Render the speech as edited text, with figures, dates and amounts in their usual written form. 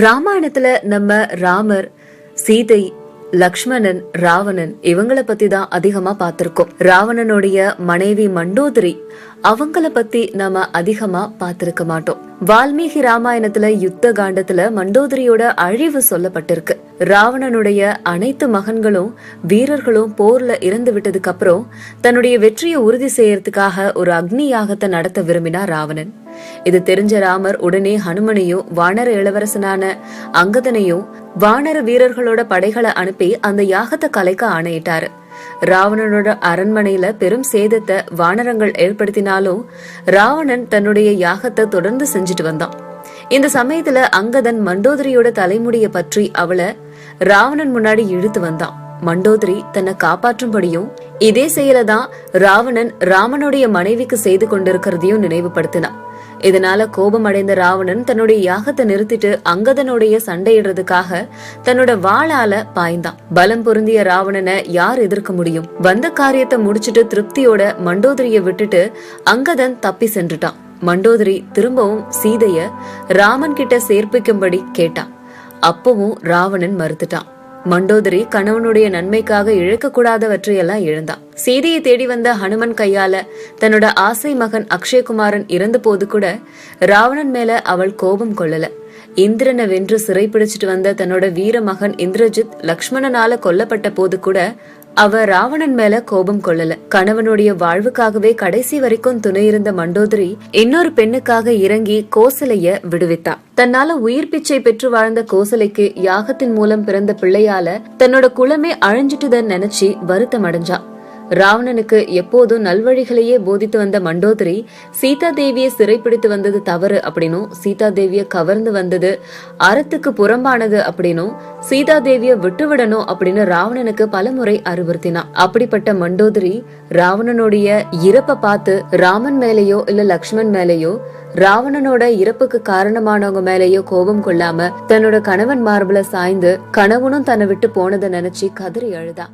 ராமாயணத்துல நம்ம ராமர், சீதை, லக்ஷ்மணன், ராவணன் இவங்கள பத்தி தான் அதிகமா பார்த்திருக்கோம். ராவணனுடைய மனைவி மண்டோதரி அவங்கள பத்தி நாம அதிகமா பார்த்திருக்க மாட்டோம். வால்மீகி ராமாயணத்துல யுத்த காண்டத்துல மண்டோதரியோட அழிவு சொல்லப்பட்டிருக்கு. ராவணனுடைய அனைத்து மகன்களும் வீரர்களும் போர்ல இறந்து விட்டதுக்கு அப்புறம் தன்னுடைய வெற்றியை உறுதி செய்யறதுக்காக ஒரு அக்னி யாகத்தை நடத்த விரும்பினார் ராவணன். இது தெரிஞ்ச ராமர் உடனே ஹனுமனையும் வானர இளவரசனான அங்கதனையும் வானர வீரர்களோட படைகளை அனுப்பி அந்த யாகத்தை கலைக்க ஆணையிட்டாரு. ராவணனோட அரண்மனையில பெரும் சேதத்தை வானரங்கள் ஏற்படுத்தினாலும் ராவணன் தன்னுடைய யாகத்தை தொடர்ந்து செஞ்சுட்டு வந்தான். இந்த சமயத்துல அங்கதன் மண்டோதரியோட தலைமுடிய பற்றி அவளை ராவணன் முன்னாடி இழுத்து வந்தான். மண்டோதரி தன்னை காப்பாற்றும்படியும் இதே செயலதான் ராவணன் ராமனுடைய மனைவிக்கு செய்து கொண்டிருக்கிறதையும் நினைவுபடுத்தினான். இதனால கோபம் அடைந்த ராவணன் தன்னுடைய யாகத்தை நிறுத்திட்டு அங்கதனுடைய சண்டையிடுறதுக்காக தன்னோட வாளால பாய்ந்தான். பலம் பொருந்திய ராவணனை யார் எதிர்க்க முடியும்? வந்த காரியத்தை முடிச்சிட்டு திருப்தியோட மண்டோதரிய விட்டுட்டு அங்கதன் தப்பி சென்றுட்டான். மண்டோதரி திரும்பவும் சீதைய ராமன் கிட்ட சேர்ப்பிக்கும்படி கேட்டான். அப்பவும் ராவணன் மறுத்துட்டான். மண்டோதரி கணவனுடைய நன்மைக்காக இழக்கக்கூடாதவற்றையெல்லாம் இழந்தான். சீதையை தேடி வந்த ஹனுமன் கையால தன்னோட ஆசை மகன் அக்ஷயகுமாரன் இறந்த போது கூட ராவணன் மேல அவள் கோபம் கொள்ளல. இந்திரனை வென்று சிறை பிடிச்சிட்டு வந்த தன்னோட வீர மகன் இந்திரஜித் லக்ஷ்மணனால கொல்லப்பட்ட போது கூட அவ ராவணன் மேல கோபம் கொள்ளல. கணவனுடைய வாழ்வுக்காகவே கடைசி வரைக்கும் துணை இருந்த மண்டோதரி இன்னொரு பெண்ணுக்காக இறங்கி கோசலைய விடுவித்தா. தன்னால உயிர் பிச்சை பெற்று வாழ்ந்த கோசலைக்கு யாகத்தின் மூலம் பிறந்த பிள்ளையால தன்னோட குலமே அழிஞ்சிட்டுதன்னு நினைச்சு வருத்தம் அடைஞ்சா. ராவணனுக்கு எப்போதும் நல்வழிகளையே போதித்து வந்த மண்டோதரி சீதா தேவியை சிறைப்பிடித்து வந்தது தவறு அப்படின்னும், சீதா தேவிய கவர்ந்து வந்தது அறத்துக்கு புறம்பானது அப்படின்னும், சீதா தேவிய விட்டுவிடணும் அப்படின்னு ராவணனுக்கு பலமுறை அறிவுறுத்தினான். அப்படிப்பட்ட மண்டோதரி ராவணனுடைய இறப்ப பார்த்து ராமன் மேலேயோ இல்ல லக்ஷ்மண் மேலேயோ ராவணனோட இறப்புக்கு காரணமானவங்க மேலேயோ கோபம் கொள்ளாம தன்னோட கணவன் மார்புல சாய்ந்து கணவனும் தன்னை விட்டு போனதை நினைச்சு கதறி அழுதா.